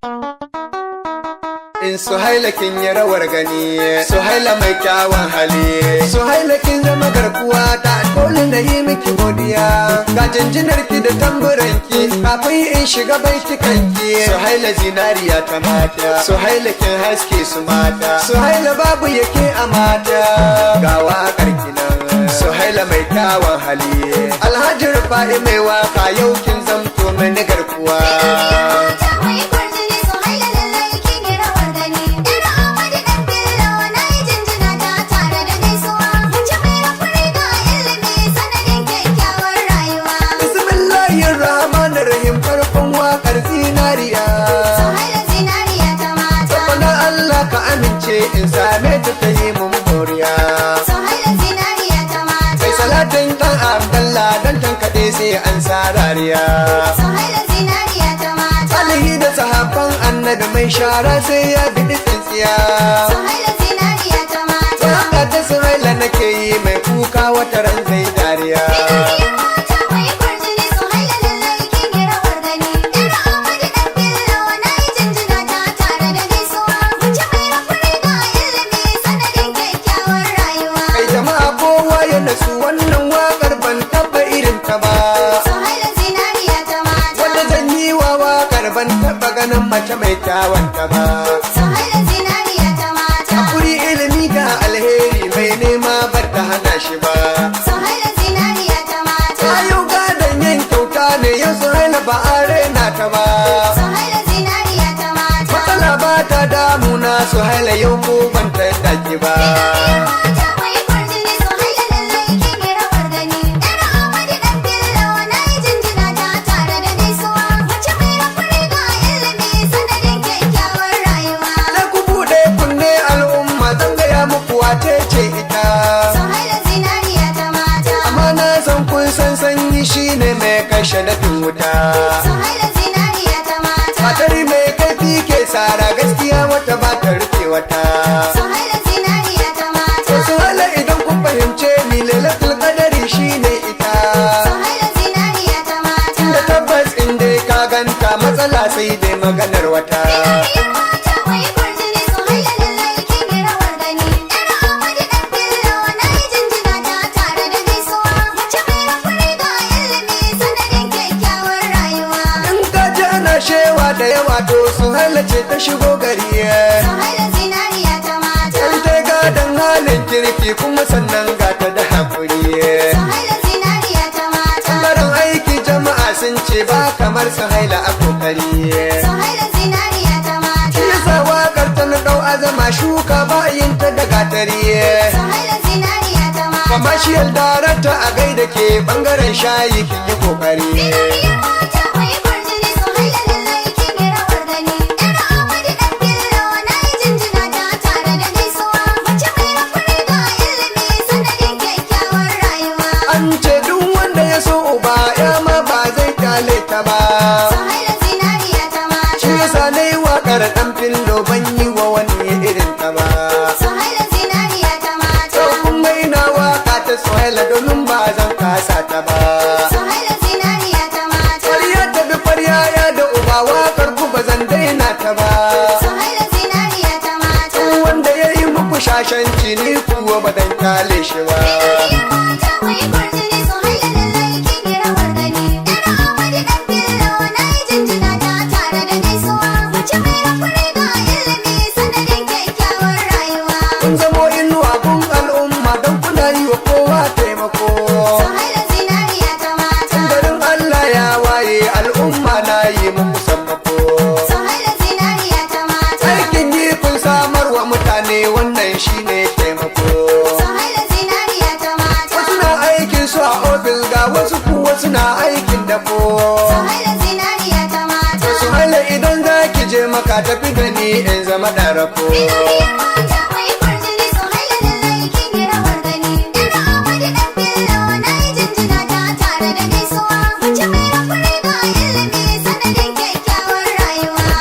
In Suhaila kin yi rawar gani, Suhaila mai kyawun hali, Suhaila kin zama garkuwa ta dole na yi miki godiya. Ga jinjinar ki da tamburan ki kafin in shiga baitukan ki. Suhaila zinariya ta mata, Suhaila kin haske su mata, Suhaila babu yake a mata. Ga waƙar ki nan, Suhaila mai kyawun hali, Alhaji Rufa'i mai waka yau kin zamto mani garkuwa. Zinariya ta mata, saboda Allah ka amince in same ta ta yi mun moriya. Suhaila zinariya ta mata, sai salatin dan Abdallah dan tankaɗe sai an sarariya. Suhaila zinariya ta mata, Alihi da sahabban annabi mai shara sai ya bi tsintsiya. Suhaila zinariya ta mata, Waka ta Suhaila nake yi mai kuka wata ran zai dariya. Su wannan waƙar ban taɓa irin ta ba. Suhaila zinariya ta mata, wanda zan yi wa waƙar ban taɓa ganin mace mai kyawun ta ba. Suhaila zinariya ta mata, Hakuri ilimi da alheri mai nema bar ta hana shi ba. Suhaila zinariya ta mata, Ayo gadon yin kyauta ne ya Suhaila ba a raina ta ba. Suhaila zinariya ta mata, Matsala ba ta damuna Suhaila yau ko ban ta daki ba. Ce ita Suhaila zinariya ta mata, amma na san kun san sanyi shine mai kashe dafin wuta. Suhaila zinariya ta mata, Matar mai kaifi ke tsara gaskiya wata ba ta rufe wata. Suhaila zinariya ta mata, Suhaila idan kun fahimce ni lailatul qadari shine ita. Suhaila zinariya ta mata, Da tabbas in dai ka ganta matsala sai dai maganar wata. Shewa da yawa to Suhaila ce ta shigo gari. Suhaila zinariya ta mata, Sai ta gadon halin kirki kuma sannan gata da hakuri. Suhaila zinariya ta mata, Ɓangaren aiki jama'a sun ce ba kamar Suhaila a kokari. Suhaila zinariya ta mata, Shi yasa waƙar ta na ɗau azama shuka ba yin ta da gatari. Suhaila zinariya ta mata, Kwamashiyar darata a gaida ke ɓangaren shayi kin yi kokari. Ta ba. Suhaila zinariya ta mata, Shi yasa na yi waƙar ɗan fillo ban yi wa wani irin ta ba. Suhaila zinariya ta mata, Sau kuma ina waƙa ta Suhaila domin ba zan kasa ta ba. Suhaila zinariya ta mata, Ƙwarya ta bi ƙwarya ya da uba waƙar ku ba zan daina ta ba. Suhaila zinariya ta mata, Wanda ya yi muku shashanci ni kuwa ba dan kyale shi ba. Kun zamo inuwa kun al'umma don kuna yi wa kowa taimako. Suhaila zinariya ta mata, Garin Allah ya waye al'umma na yi muku sammako. Suhaila zinariya ta mata, Aikin yi kun samar wa mutane wannan shine taimako. Suhaila zinariya ta mata, Wasu na aikin su a ofis ga wasu kuwa suna aikin dafo. Suhaila zinariya ta mata, Suhaila idan za ki je maka tafi da ni in zama ɗarako.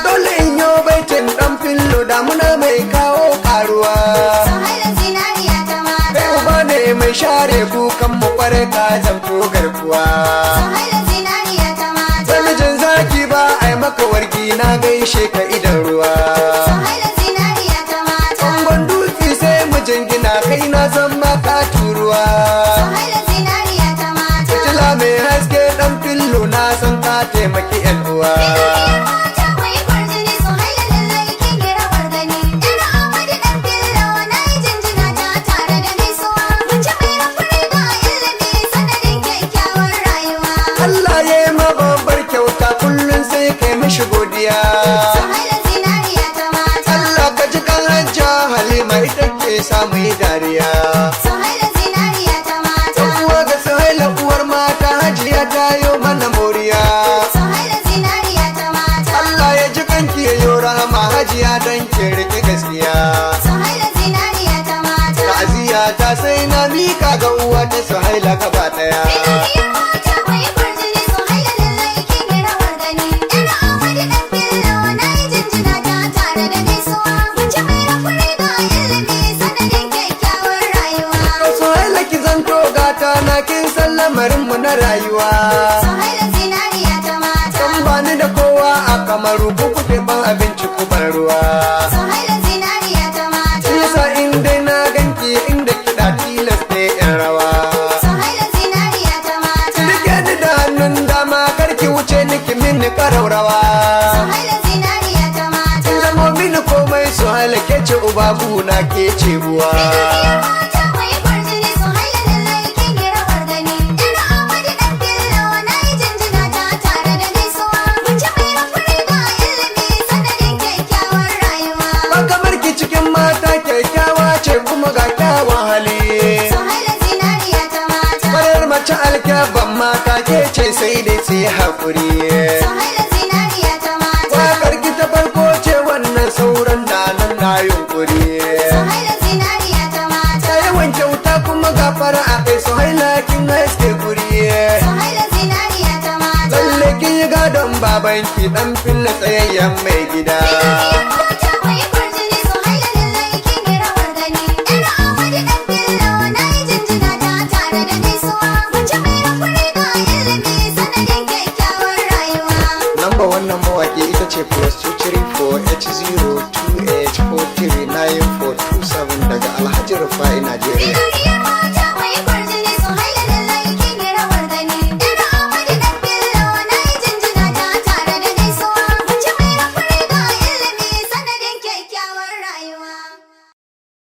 Dole in yo baitin ɗan fillo damuna mai kawo karuwa. Suhaila zinariya ta mata, Kai uba ne mai share kukan mu kware ka zamto garkuwa. Suhaila zinariya ta mata, Namijin zaki ba ai maka wargi na gaishe ka taimaki yan uwa. Mata mai kwarjini su haila lallai kin yi rawar gani. Yar Amadu ɗan Bello na yi jinjina ta tare da gaisuwa. Mace mai hakuri ga ilimi sanadin kyakkyawar rayuwa. Allah ya yi ma babbar kyauta kullum sai kai mishi godiya. Su haila zinariya ta mata. Allah ka ji kan hajja Halima ita ke samu yi dariya. Su haila zinariya ta mata. Uwa ga Suhaila uwar mata hajiya ta yo mana moriya. Su haila zinariya ta mata. Allah ya ji kanki ya yo rahama hajiya don ki riƙe gaskiya. Su haila zinariya ta mata. Ta'aziyya ta sai na mika ga uwa ta Suhaila gaba ɗaya. Bidiyar mata mai kwarjini su haila lallai kin yi rawar gani. Yar Amadu ɗan Bello na yi jinjina ta tare da gaisuwa. Mace mai hakuri ga ilimi sanadin kyakkyawar rayuwa. Suhaila ki zanto gata na kin san lamarin mu na rayuwa. Su haila zinariya ta mata. Kan bani da kowa a Kamaru ku kuke ban abinci ku ban ruwa. Su haila zinariya ta mata. Shi yasa in dai na ganki inda kiɗa tilas ne in rawa. Su haila zinariya ta mata. Rike ni da hannun dama karki wuce niki mini karaurawa. Su haila zinariya ta mata. Kin zamo mini komai Suhaila ke ce uba na ke ce uwa. Bidiyar mata mai kwarjini su haila lallai kin yi rawar gani. Yar Amadu ɗan Bello na yi jinjina ta tare da gaisuwa. Mace mai hakuri ga ilimi sanadin kyakkyawar rayuwa. Ba kamar ki cikin mata kyakkyawa ce kuma ga kyawun hali. Su haila zinariya ta mata. Farar mace alkyaban mata ke ce sai dai sai haƙuri. Su haila zinariya ta mata. Waƙar ki ta farko ce wannan sauran da nan na yunkuri. Su haila zinariya ta mata. Ta yawan kyauta kuma ga fara'a kai Suhaila kin haske guri. Su haila zinariya ta mata. Lalle kin yi gadon babanki dan filla tsayayyen mai gida. Bidiyar mata mai kwarjini su haila lallai kin yi rawar gani. Yar Amadu ɗan Bello na yi jinjina ta tare da gaisuwa. Mace mai hakuri ga ilimi sanadin kyakkyawar rayuwa. Namba wannan mawaki ita ce +2348028439427 daga Alhaji Rufai Najeriya.